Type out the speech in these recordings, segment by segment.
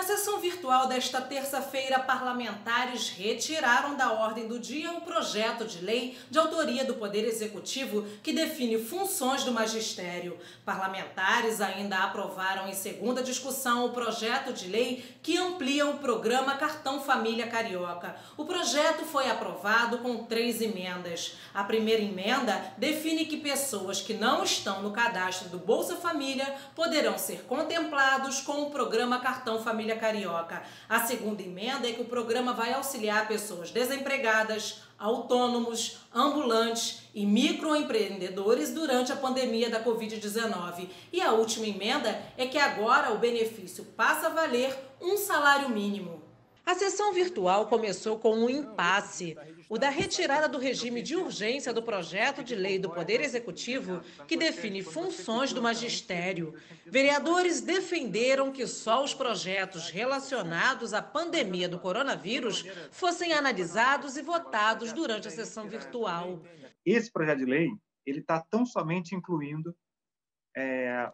Na sessão virtual desta terça-feira, parlamentares retiraram da ordem do dia o projeto de lei de autoria do Poder Executivo que define funções do magistério. Parlamentares ainda aprovaram em segunda discussão o projeto de lei que amplia o programa Cartão Família Carioca. O projeto foi aprovado com 3 emendas. A primeira emenda define que pessoas que não estão no cadastro do Bolsa Família poderão ser contemplados com o programa Cartão Família Carioca. A segunda emenda é que o programa vai auxiliar pessoas desempregadas, autônomos, ambulantes e microempreendedores durante a pandemia da Covid-19. E a última emenda é que agora o benefício passa a valer um salário mínimo. A sessão virtual começou com um impasse, o da retirada do regime de urgência do projeto de lei do Poder Executivo que define funções do magistério. Vereadores defenderam que só os projetos relacionados à pandemia do coronavírus fossem analisados e votados durante a sessão virtual. Esse projeto de lei ele está tão somente incluindo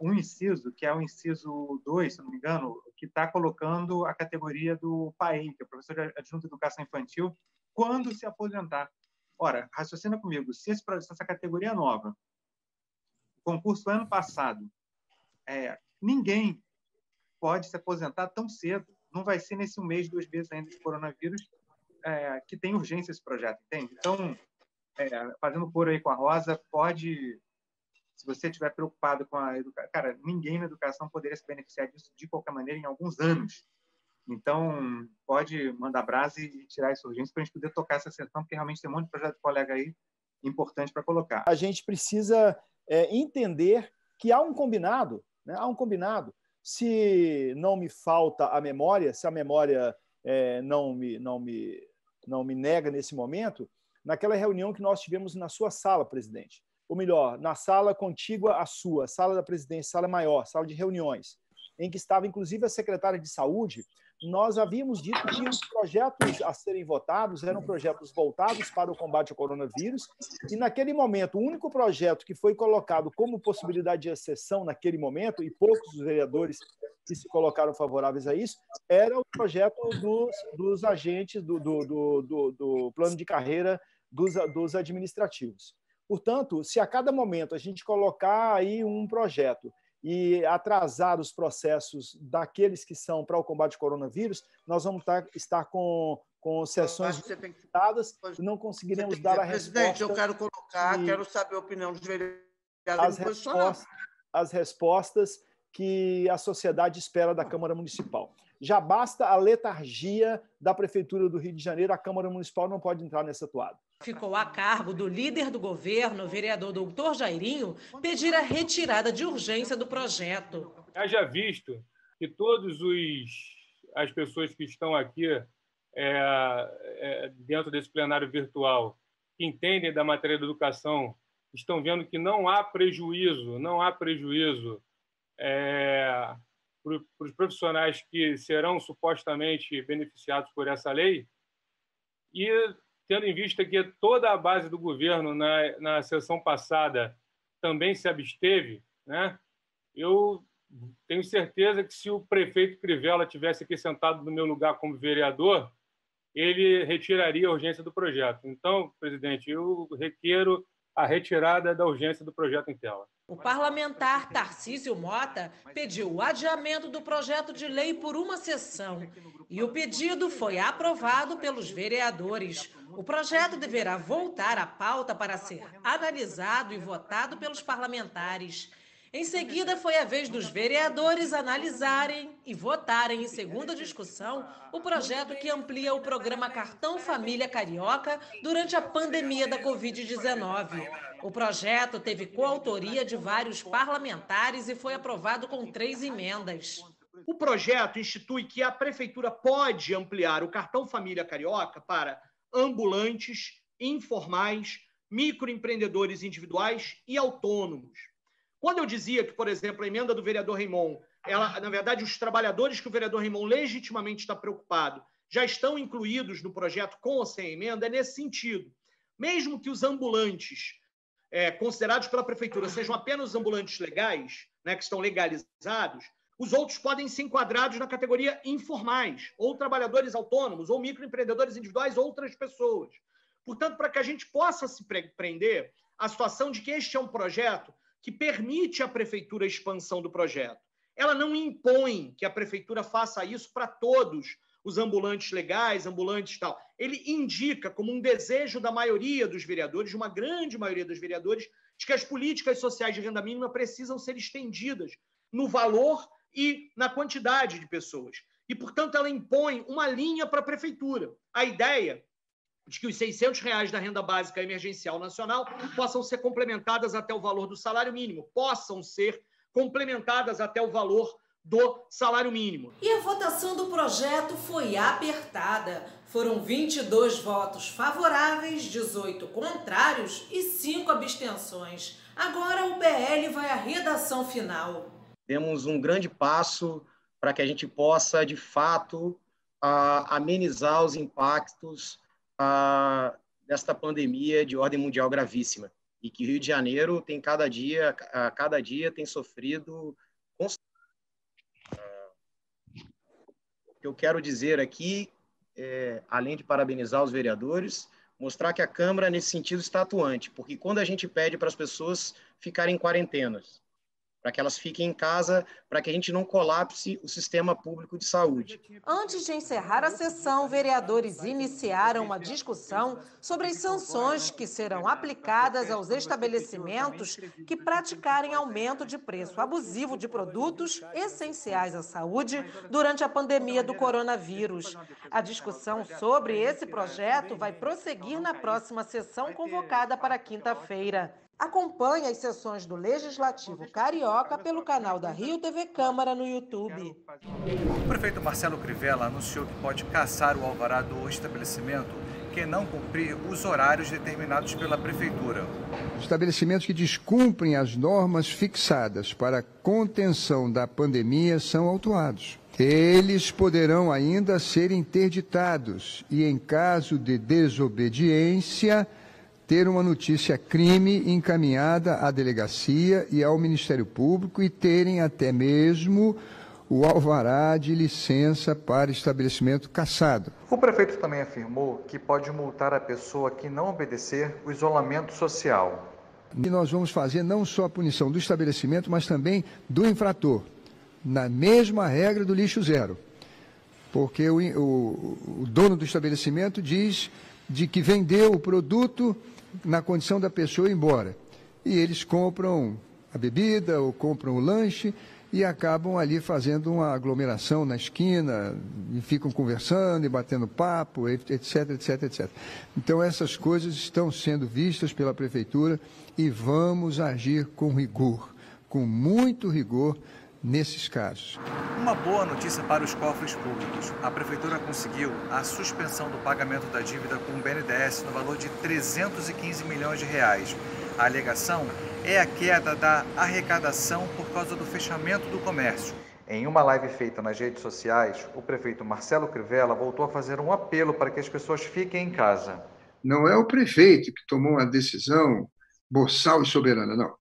um inciso, que é o inciso 2, se não me engano, que está colocando a categoria do PAEI, que é o professor adjunto de educação infantil, quando se aposentar. Ora, raciocina comigo, se essa categoria nova, o concurso ano passado, ninguém pode se aposentar tão cedo, não vai ser nesse 1 mês, 2 meses ainda de coronavírus, que tem urgência esse projeto, entende? Então, fazendo coro aí com a Rosa, pode... Se você estiver preocupado com a educação... Cara, ninguém na educação poderia se beneficiar disso de qualquer maneira em alguns anos. Então, pode mandar brasa e tirar essa urgência para a gente poder tocar essa sessão, porque realmente tem um monte de projeto de colega aí importante para colocar. A gente precisa entender que há um combinado, né? Há um combinado. Se não me falta a memória, se a memória não me nega nesse momento, naquela reunião que nós tivemos na sua sala, presidente, ou melhor, na sala contígua à sua, sala da presidência, sala maior, sala de reuniões, em que estava inclusive a secretária de saúde, nós havíamos dito que os projetos a serem votados eram projetos voltados para o combate ao coronavírus, e naquele momento, o único projeto que foi colocado como possibilidade de exceção naquele momento, e poucos dos vereadores que se colocaram favoráveis a isso, era o projeto dos agentes do plano de carreira dos administrativos. Portanto, se a cada momento a gente colocar aí um projeto e atrasar os processos daqueles que são para o combate ao coronavírus, nós vamos estar com sessões limitadas e não conseguiremos dar a resposta. Presidente, eu quero quero saber a opinião dos vereadores. As respostas que a sociedade espera da Câmara Municipal. Já basta a letargia da Prefeitura do Rio de Janeiro, a Câmara Municipal não pode entrar nessa toada. Ficou a cargo do líder do governo, o vereador doutor Jairinho, pedir a retirada de urgência do projeto. Haja visto que todas as pessoas que estão aqui dentro desse plenário virtual, que entendem da matéria da educação, estão vendo que não há prejuízo para os profissionais que serão supostamente beneficiados por essa lei, e tendo em vista que toda a base do governo na sessão passada também se absteve, né? Eu tenho certeza que se o prefeito Crivella tivesse aqui sentado no meu lugar como vereador, ele retiraria a urgência do projeto. Então, presidente, eu requeiro a retirada da urgência do projeto em tela. O parlamentar Tarcísio Mota pediu o adiamento do projeto de lei por uma sessão e o pedido foi aprovado pelos vereadores. O projeto deverá voltar à pauta para ser analisado e votado pelos parlamentares. Em seguida, foi a vez dos vereadores analisarem e votarem em segunda discussão o projeto que amplia o programa Cartão Família Carioca durante a pandemia da Covid-19. O projeto teve coautoria de vários parlamentares e foi aprovado com 3 emendas. O projeto institui que a Prefeitura pode ampliar o Cartão Família Carioca para ambulantes, informais, microempreendedores individuais e autônomos. Quando eu dizia que, por exemplo, a emenda do vereador Raimon, na verdade, os trabalhadores que o vereador Raimon legitimamente está preocupado já estão incluídos no projeto com ou sem emenda, é nesse sentido. Mesmo que os ambulantes considerados pela Prefeitura sejam apenas ambulantes legais, né, que estão legalizados, Os outros podem ser enquadrados na categoria informais, ou trabalhadores autônomos, ou microempreendedores individuais, outras pessoas. Portanto, para que a gente possa se prender à situação de que este é um projeto que permite à prefeitura a expansão do projeto. Ela não impõe que a prefeitura faça isso para todos os ambulantes legais, ambulantes e tal. Ele indica como um desejo da maioria dos vereadores, de uma grande maioria dos vereadores, de que as políticas sociais de renda mínima precisam ser estendidas no valor e na quantidade de pessoas. E, portanto, ela impõe uma linha para a prefeitura. A ideia de que os R$600 da renda básica emergencial nacional possam ser complementadas até o valor do salário mínimo, possam ser complementadas até o valor do salário mínimo. E a votação do projeto foi apertada. Foram 22 votos favoráveis, 18 contrários e 5 abstenções. Agora o PL vai à redação final. Demos um grande passo para que a gente possa, de fato, amenizar os impactos desta pandemia de ordem mundial gravíssima. E que o Rio de Janeiro tem cada dia tem sofrido. O que eu quero dizer aqui, além de parabenizar os vereadores, mostrar que a Câmara, nesse sentido, está atuante, porque quando a gente pede para as pessoas ficarem em quarentenas, para que elas fiquem em casa, para que a gente não colapse o sistema público de saúde. Antes de encerrar a sessão, vereadores iniciaram uma discussão sobre as sanções que serão aplicadas aos estabelecimentos que praticarem aumento de preço abusivo de produtos essenciais à saúde durante a pandemia do coronavírus. A discussão sobre esse projeto vai prosseguir na próxima sessão convocada para quinta-feira. Acompanhe as sessões do Legislativo Carioca pelo canal da Rio TV Câmara no YouTube. O prefeito Marcelo Crivella anunciou que pode cassar o alvará do estabelecimento que não cumprir os horários determinados pela prefeitura. Estabelecimentos que descumprem as normas fixadas para a contenção da pandemia são autuados. Eles poderão ainda ser interditados e, em caso de desobediência, ter uma notícia crime encaminhada à delegacia e ao Ministério Público e terem até mesmo o alvará de licença para estabelecimento cassado. O prefeito também afirmou que pode multar a pessoa que não obedecer o isolamento social. E nós vamos fazer não só a punição do estabelecimento, mas também do infrator, na mesma regra do lixo zero. Porque o dono do estabelecimento diz de que vendeu o produto na condição da pessoa ir embora. E eles compram a bebida ou compram o lanche e acabam ali fazendo uma aglomeração na esquina e ficam conversando e batendo papo, etc, etc, etc. Então, essas coisas estão sendo vistas pela Prefeitura e vamos agir com rigor, com muito rigor, nesses casos. Uma boa notícia para os cofres públicos. A Prefeitura conseguiu a suspensão do pagamento da dívida com o BNDES no valor de 315 milhões de reais. A alegação é a queda da arrecadação por causa do fechamento do comércio. Em uma live feita nas redes sociais, o prefeito Marcelo Crivella voltou a fazer um apelo para que as pessoas fiquem em casa. Não é o prefeito que tomou uma decisão boçal e soberana, não.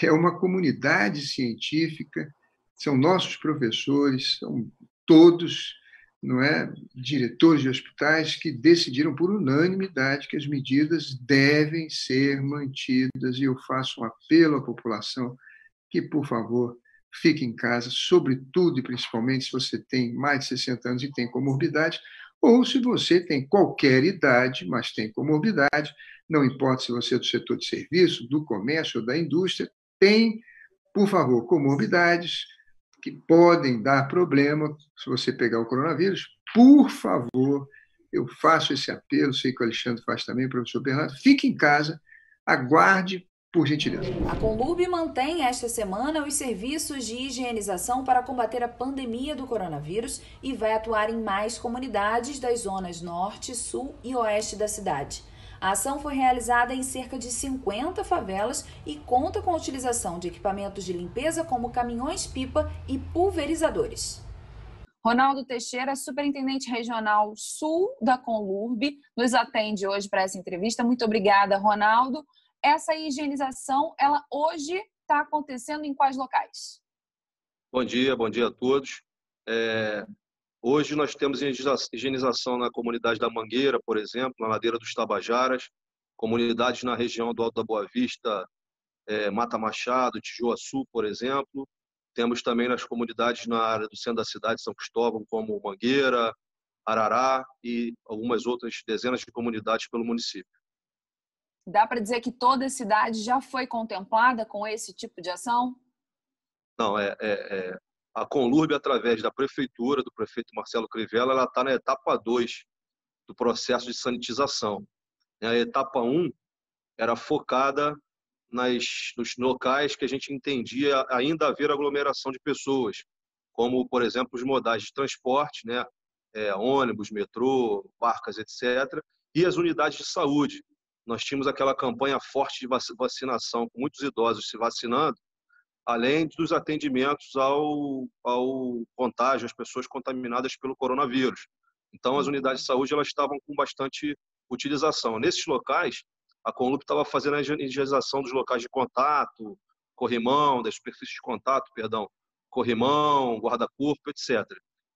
É uma comunidade científica. São nossos professores, são todos, não é, diretores de hospitais que decidiram por unanimidade que as medidas devem ser mantidas. E eu faço um apelo à população que, por favor, fique em casa, sobretudo e principalmente se você tem mais de 60 anos e tem comorbidade, ou se você tem qualquer idade, mas tem comorbidade, não importa se você é do setor de serviço, do comércio ou da indústria, tem, por favor, comorbidades que podem dar problema se você pegar o coronavírus. Por favor, eu faço esse apelo, sei que o Alexandre faz também, o professor Bernardo, fique em casa, aguarde, por gentileza. A Conlurb mantém esta semana os serviços de higienização para combater a pandemia do coronavírus e vai atuar em mais comunidades das zonas norte, sul e oeste da cidade. A ação foi realizada em cerca de 50 favelas e conta com a utilização de equipamentos de limpeza como caminhões-pipa e pulverizadores. Ronaldo Teixeira, superintendente regional sul da Conlurb, nos atende hoje para essa entrevista. Muito obrigada, Ronaldo. Essa higienização, ela hoje está acontecendo em quais locais? Bom dia a todos. Hoje nós temos higienização na comunidade da Mangueira, por exemplo, na ladeira dos Tabajaras, comunidades na região do Alto da Boa Vista, Mata Machado, Tijuaçu, por exemplo. Temos também nas comunidades na área do centro da cidade de São Cristóvão, como Mangueira, Arará e algumas outras dezenas de comunidades pelo município. Dá para dizer que toda a cidade já foi contemplada com esse tipo de ação? Não, a Conlurb, através da prefeitura, do prefeito Marcelo Crivella, ela está na etapa 2 do processo de sanitização. A etapa 1 era focada nos locais que a gente entendia ainda haver aglomeração de pessoas, como, por exemplo, os modais de transporte, né? Ônibus, metrô, barcas, etc., e as unidades de saúde. Nós tínhamos aquela campanha forte de vacinação, com muitos idosos se vacinando, além dos atendimentos ao contágio, às pessoas contaminadas pelo coronavírus. Então, as unidades de saúde elas estavam com bastante utilização. Nesses locais, a Conlurb estava fazendo a higienização dos locais de contato, corrimão, das superfícies de contato, perdão, corrimão, guarda-corpo, etc.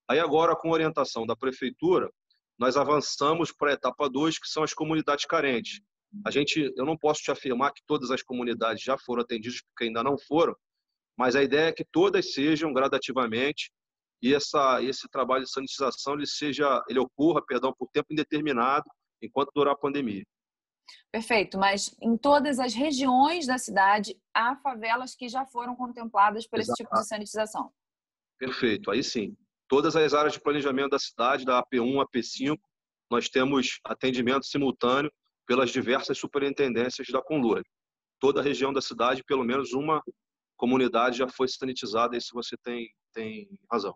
Aí agora, com orientação da prefeitura, nós avançamos para a etapa 2, que são as comunidades carentes. Eu não posso te afirmar que todas as comunidades já foram atendidas, porque ainda não foram, mas a ideia é que todas sejam gradativamente e esse trabalho de sanitização ele ocorra, por tempo indeterminado, enquanto durar a pandemia. Perfeito, mas em todas as regiões da cidade há favelas que já foram contempladas por esse tipo de sanitização. Perfeito, aí sim. Todas as áreas de planejamento da cidade, da AP1 à AP5, nós temos atendimento simultâneo pelas diversas superintendências da Conlurb. Toda a região da cidade, pelo menos uma comunidade já foi sanitizada, e se você tem razão.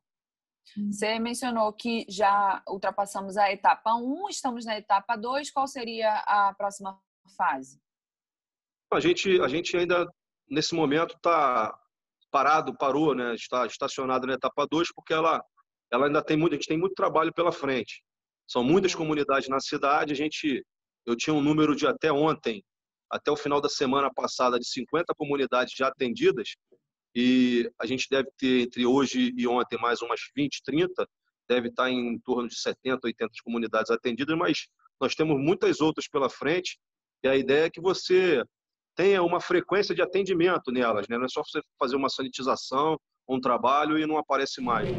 Você mencionou que já ultrapassamos a etapa 1, estamos na etapa 2. Qual seria a próxima fase? A gente ainda, nesse momento, parou, né? Está estacionado na etapa 2, porque ela ainda a gente tem muito trabalho pela frente. São muitas comunidades na cidade. Eu tinha um número de até ontem, até o final da semana passada, de 50 comunidades já atendidas, e a gente deve ter, entre hoje e ontem, mais umas 20, 30, deve estar em torno de 70, 80 comunidades atendidas, mas nós temos muitas outras pela frente, e a ideia é que você tenha uma frequência de atendimento nelas, né? Não é só você fazer uma sanitização, um trabalho e não aparece mais.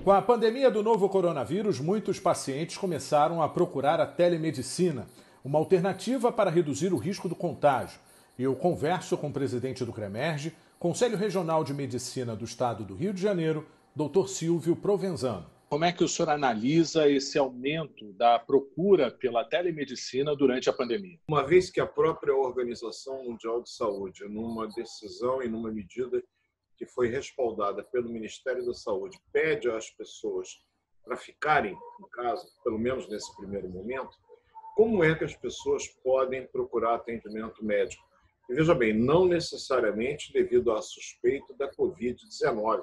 Com a pandemia do novo coronavírus, muitos pacientes começaram a procurar a telemedicina, uma alternativa para reduzir o risco do contágio. Eu converso com o presidente do CREMERGE, Conselho Regional de Medicina do Estado do Rio de Janeiro, Dr. Silvio Provenzano. Como é que o senhor analisa esse aumento da procura pela telemedicina durante a pandemia? Uma vez que a própria Organização Mundial de Saúde, numa decisão e numa medida que foi respaldada pelo Ministério da Saúde, pede às pessoas para ficarem em casa, pelo menos nesse primeiro momento, como é que as pessoas podem procurar atendimento médico? E veja bem, não necessariamente devido à suspeita da Covid-19.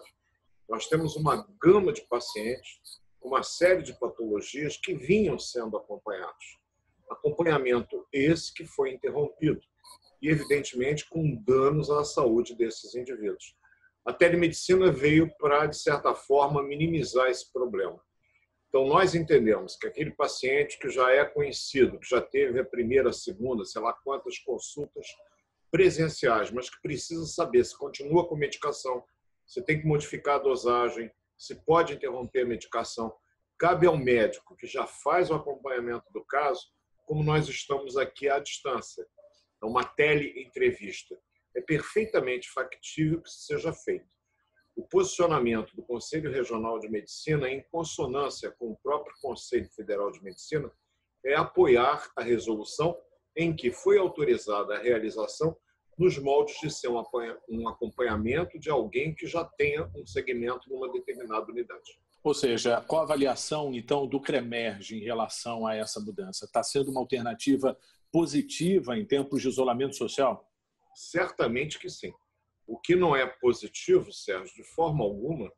Nós temos uma gama de pacientes com uma série de patologias que vinham sendo acompanhados. Acompanhamento esse que foi interrompido e, evidentemente, com danos à saúde desses indivíduos. A telemedicina veio para, de certa forma, minimizar esse problema. Então, nós entendemos que aquele paciente que já é conhecido, que já teve a primeira, a segunda, sei lá quantas consultas presenciais, mas que precisa saber se continua com medicação, se tem que modificar a dosagem, se pode interromper a medicação, cabe ao médico que já faz o acompanhamento do caso, como nós estamos aqui à distância. Então, uma teleentrevista. É perfeitamente factível que isso seja feito. O posicionamento do Conselho Regional de Medicina, em consonância com o próprio Conselho Federal de Medicina, é apoiar a resolução em que foi autorizada a realização nos moldes de ser um acompanhamento de alguém que já tenha um segmento numa determinada unidade. Ou seja, qual a avaliação, então, do CREMERGE em relação a essa mudança? Está sendo uma alternativa positiva em tempos de isolamento social? Certamente que sim. O que não é positivo, Sérgio, de forma alguma,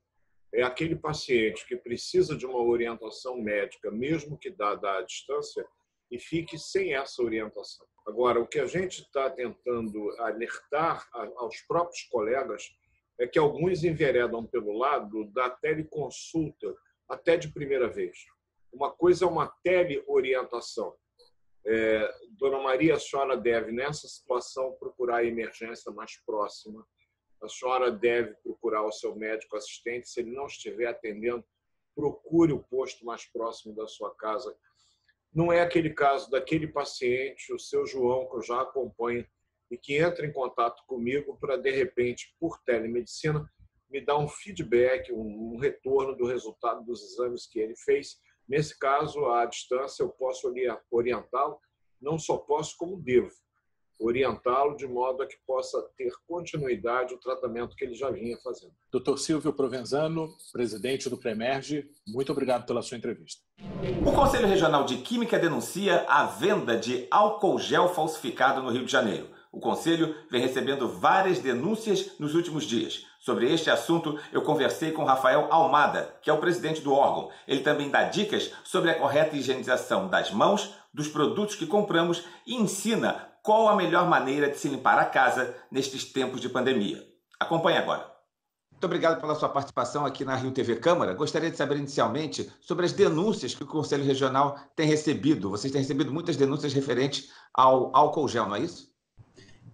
é aquele paciente que precisa de uma orientação médica, mesmo que dada à distância, e fique sem essa orientação. Agora, o que a gente está tentando alertar aos próprios colegas é que alguns enveredam pelo lado da teleconsulta até de primeira vez. Uma coisa é uma teleorientação. Dona Maria, a senhora deve, nessa situação, procurar a emergência mais próxima. A senhora deve procurar o seu médico assistente. Se ele não estiver atendendo, procure o posto mais próximo da sua casa. Não é aquele caso daquele paciente, o seu João, que eu já acompanho, e que entra em contato comigo para, de repente, por telemedicina, me dar um feedback, um retorno do resultado dos exames que ele fez. Nesse caso, à distância, eu posso orientá-lo, não só posso, como devo orientá-lo de modo a que possa ter continuidade o tratamento que ele já vinha fazendo. Dr. Silvio Provenzano, presidente do CREMERGE, muito obrigado pela sua entrevista. O Conselho Regional de Química denuncia a venda de álcool gel falsificado no Rio de Janeiro. O Conselho vem recebendo várias denúncias nos últimos dias. Sobre este assunto, eu conversei com Rafael Almada, que é o presidente do órgão. Ele também dá dicas sobre a correta higienização das mãos, dos produtos que compramos e ensina qual a melhor maneira de se limpar a casa nestes tempos de pandemia. Acompanhe agora. Muito obrigado pela sua participação aqui na Rio TV Câmara. Gostaria de saber inicialmente sobre as denúncias que o Conselho Regional tem recebido. Vocês têm recebido muitas denúncias referentes ao álcool gel, não é isso?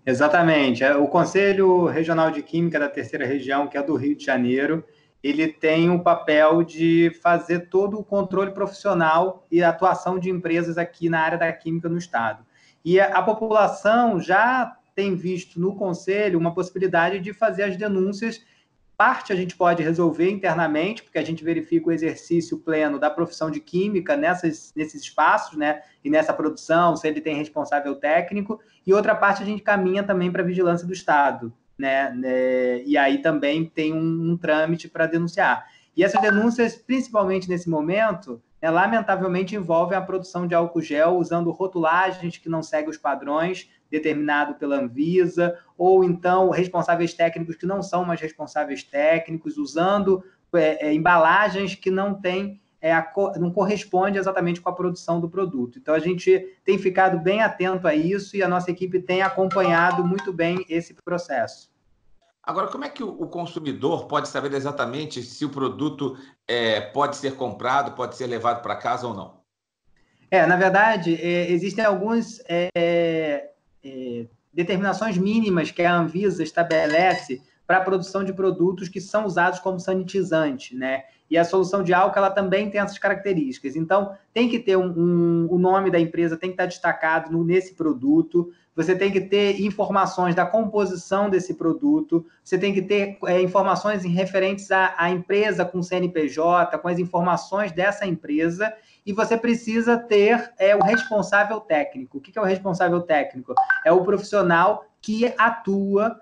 Exatamente. O Conselho Regional de Química da Terceira Região, que é do Rio de Janeiro, ele tem o papel de fazer todo o controle profissional e a atuação de empresas aqui na área da química no Estado. E a população já tem visto no Conselho uma possibilidade de fazer as denúncias. Parte a gente pode resolver internamente, porque a gente verifica o exercício pleno da profissão de química nesses espaços, né, e nessa produção, se ele tem responsável técnico, e outra parte a gente caminha também para a vigilância do Estado, né, e aí também tem um trâmite para denunciar. E essas denúncias, principalmente nesse momento, lamentavelmente envolvem a produção de álcool gel usando rotulagens que não seguem os padrões determinado pela Anvisa, ou então responsáveis técnicos que não são mais responsáveis técnicos, usando embalagens que não correspondem exatamente com a produção do produto. Então, a gente tem ficado bem atento a isso e a nossa equipe tem acompanhado muito bem esse processo. Agora, como é que o consumidor pode saber exatamente se o produto pode ser comprado, pode ser levado para casa ou não? Na verdade, existem algumas determinações mínimas que a Anvisa estabelece para a produção de produtos que são usados como sanitizante, né? E a solução de álcool, ela também tem essas características. Então, tem que ter o nome da empresa, tem que estar destacado nesse produto. Você tem que ter informações da composição desse produto. Você tem que ter informações referentes à empresa com CNPJ, com as informações dessa empresa. E você precisa ter o responsável técnico. O que é o responsável técnico? É o profissional que atua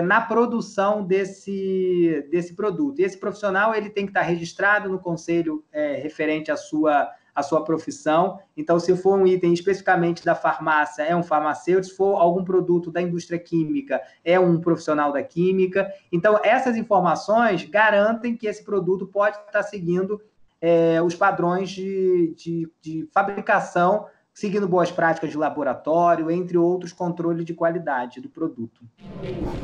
na produção desse produto. E esse profissional ele tem que estar registrado no conselho referente à sua profissão. Então, se for um item especificamente da farmácia, é um farmacêutico. Se for algum produto da indústria química, é um profissional da química. Então, essas informações garantem que esse produto pode estar seguindo os padrões de fabricação, seguindo boas práticas de laboratório, entre outros controles de qualidade do produto.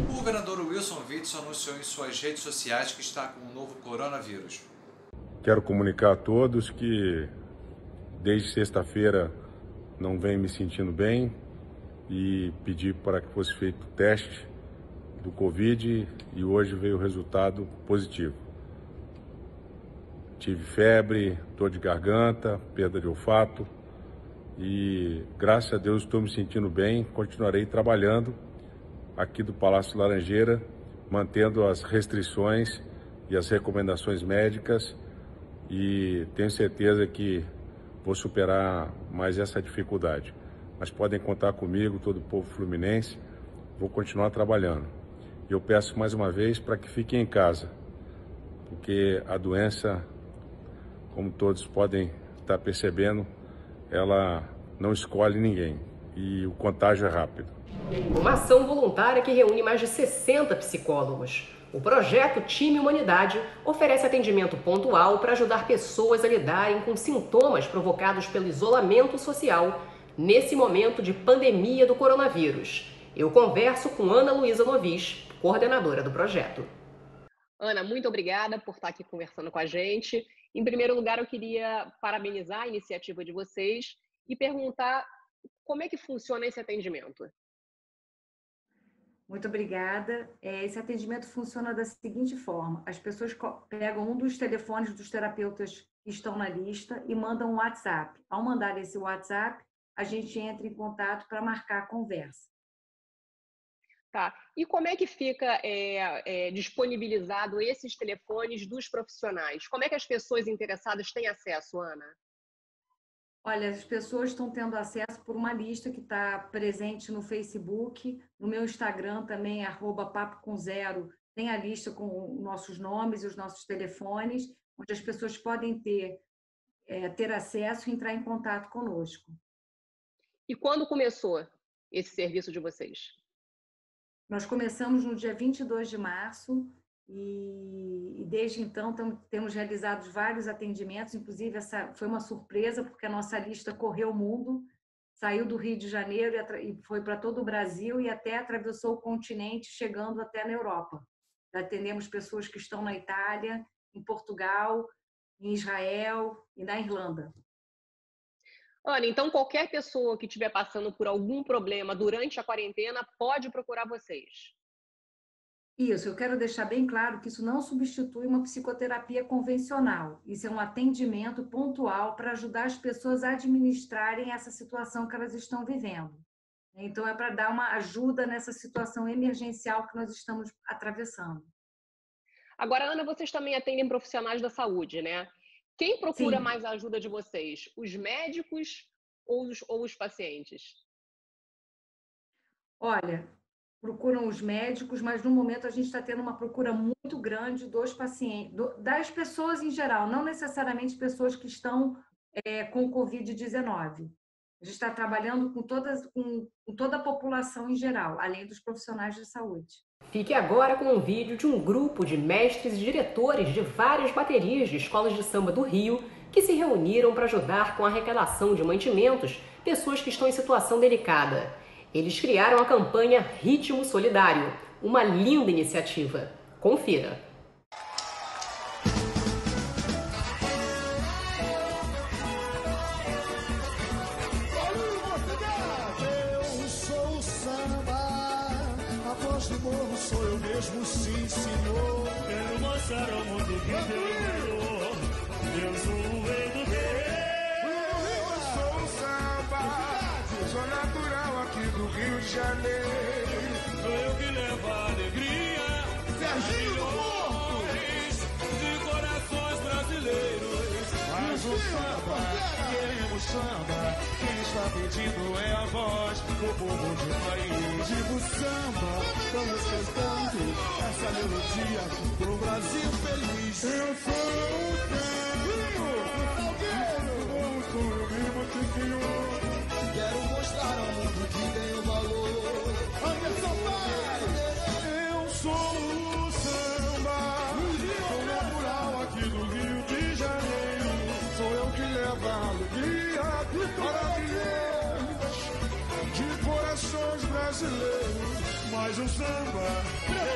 O governador Wilson Witzel anunciou em suas redes sociais que está com o novo coronavírus. Quero comunicar a todos que desde sexta-feira não venho me sentindo bem e pedir para que fosse feito o teste do Covid e hoje veio o resultado positivo. Tive febre, dor de garganta, perda de olfato e, graças a Deus, estou me sentindo bem. Continuarei trabalhando aqui do Palácio Laranjeira, mantendo as restrições e as recomendações médicas e tenho certeza que vou superar mais essa dificuldade. Mas podem contar comigo, todo o povo fluminense, vou continuar trabalhando. E eu peço mais uma vez para que fiquem em casa, porque a doença, como todos podem estar percebendo, ela não escolhe ninguém e o contágio é rápido. Uma ação voluntária que reúne mais de 60 psicólogos. O projeto Time Humanidade oferece atendimento pontual para ajudar pessoas a lidarem com sintomas provocados pelo isolamento social nesse momento de pandemia do coronavírus. Eu converso com Ana Luísa Novis, coordenadora do projeto. Ana, muito obrigada por estar aqui conversando com a gente. Em primeiro lugar, eu queria parabenizar a iniciativa de vocês e perguntar como é que funciona esse atendimento. Muito obrigada. Esse atendimento funciona da seguinte forma: as pessoas pegam um dos telefones dos terapeutas que estão na lista e mandam um WhatsApp. Ao mandar esse WhatsApp, a gente entra em contato para marcar a conversa. Tá. E como é que fica disponibilizado esses telefones dos profissionais? Como é que as pessoas interessadas têm acesso, Ana? Olha, as pessoas estão tendo acesso por uma lista que está presente no Facebook, no meu Instagram também, @papocomzero, tem a lista com nossos nomes e os nossos telefones, onde as pessoas podem ter acesso e entrar em contato conosco. E quando começou esse serviço de vocês? Nós começamos no dia 22 de março e desde então temos realizado vários atendimentos, inclusive essa foi uma surpresa, porque a nossa lista correu o mundo, saiu do Rio de Janeiro e foi para todo o Brasil e até atravessou o continente, chegando até na Europa. Atendemos pessoas que estão na Itália, em Portugal, em Israel e na Irlanda. Ana, então qualquer pessoa que estiver passando por algum problema durante a quarentena pode procurar vocês? Isso, eu quero deixar bem claro que isso não substitui uma psicoterapia convencional. Isso é um atendimento pontual para ajudar as pessoas a administrarem essa situação que elas estão vivendo. Então, é para dar uma ajuda nessa situação emergencial que nós estamos atravessando. Agora, Ana, vocês também atendem profissionais da saúde, né? Quem procura Sim. mais a ajuda de vocês? Os médicos ou os pacientes? Olha, procuram os médicos, mas no momento a gente está tendo uma procura muito grande dos pacientes, das pessoas em geral, não necessariamente pessoas que estão com Covid-19. A gente está trabalhando com toda a população em geral, além dos profissionais de saúde. Fique agora com um vídeo de um grupo de mestres e diretores de várias baterias de escolas de samba do Rio que se reuniram para ajudar com a arrecadação de mantimentos pessoas que estão em situação delicada. Eles criaram a campanha Ritmo Solidário, uma linda iniciativa. Confira. Eu sou o samba, a voz do morro sou eu mesmo, sim, senhor. Quero mostrar ao mundo que tem valor. Eu sou o rei do rei. Eu sou o samba, sou natural aqui do Rio de Janeiro. Sou eu que levo a alegria. Serginho do Porto. De corações brasileiros. Mas o samba, queremos samba. Quem está pedindo é a voz do povo de país. Digo samba, vamos cantando essa melodia pro Brasil feliz. Eu sou o Salgueiro, o sonho vivo que senhor. Quero mostrar ao mundo que tem o valor. Anderson Paz! Eu sou o samba, sou natural aqui do Rio de Janeiro. Sou eu que levo a alegria maravilhosa de corações brasileiros. Mas o samba, quem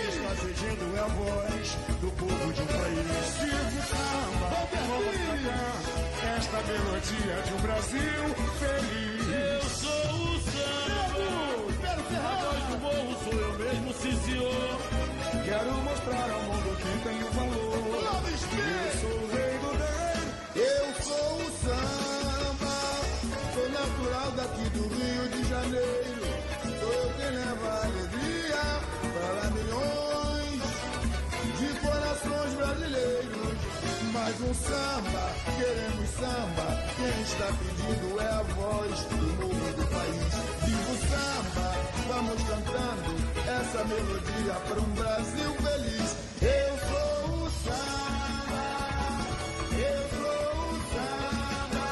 está pedindo é a voz do povo de um país. Viva o samba, vamos cantar esta melodia de um Brasil feliz. Eu sou o samba, a voz do morro sou eu mesmo, sim senhor. Quero mostrar ao mundo que tem o valor. Eu sou o rei do rei. Eu sou o samba, sou natural daqui do Rio de Janeiro. Sou eu quem leva alegria para milhões de corações brasileiros. Mais um samba, queremos samba. Quem está pedindo é a voz do povo do país. Viva o samba, vamos cantando essa melodia para um Brasil feliz. Eu sou o samba, eu sou o samba,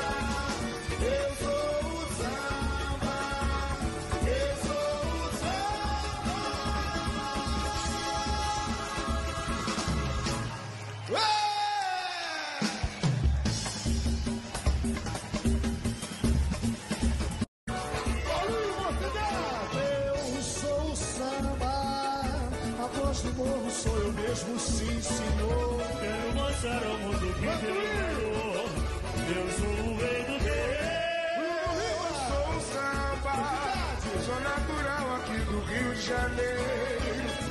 eu sou o samba, eu sou o samba. Eu sou o samba, mostrar ao mundo que inteiro eu sou o rei do rei. Eu sou o samba, sou natural aqui do Rio de Janeiro.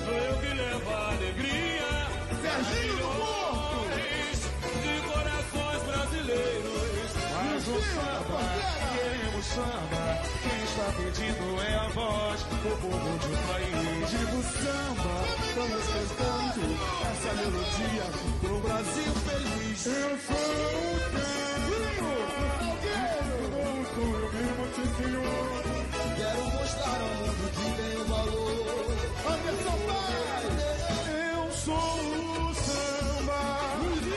Sou eu que levo a alegria, Serginho do Porto, de corações brasileiros. Mas o samba, queremos samba, quem está pedindo é a voz do povo de um país. Digo samba, vamos cantando essa melodia pro Brasil feliz. Eu sou o Senhor, quero mostrar ao mundo que tem valor. Anderson Paz, eu sou o samba,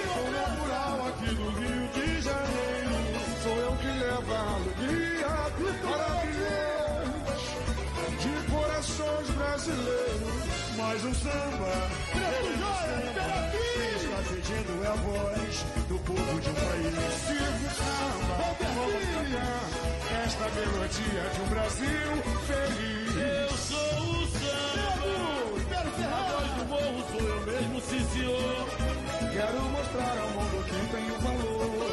sou natural aqui do Rio de Janeiro. Sou eu que levo a alegria para milhões de corações brasileiros. Mas o samba, quem está pedindo é a voz do povo de um país. Sigo o samba, vamos cantar esta melodia de um Brasil feliz. Eu sou o samba, a voz do morro sou eu mesmo, sim senhor. Quero mostrar ao mundo que tem o valor.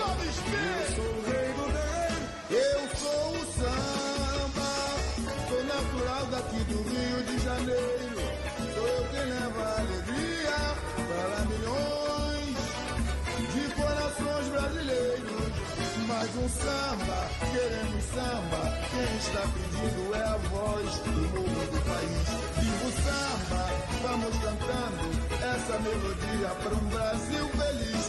Eu sou o rei do rei. Eu sou o samba, sou natural daqui do Rio de Janeiro. Sou eu quem leva a alegria para milhões de corações brasileiros. Mais um samba, queremos samba, quem está pedindo é a voz do povo do país. Viva o samba, vamos cantando essa melodia para um Brasil feliz.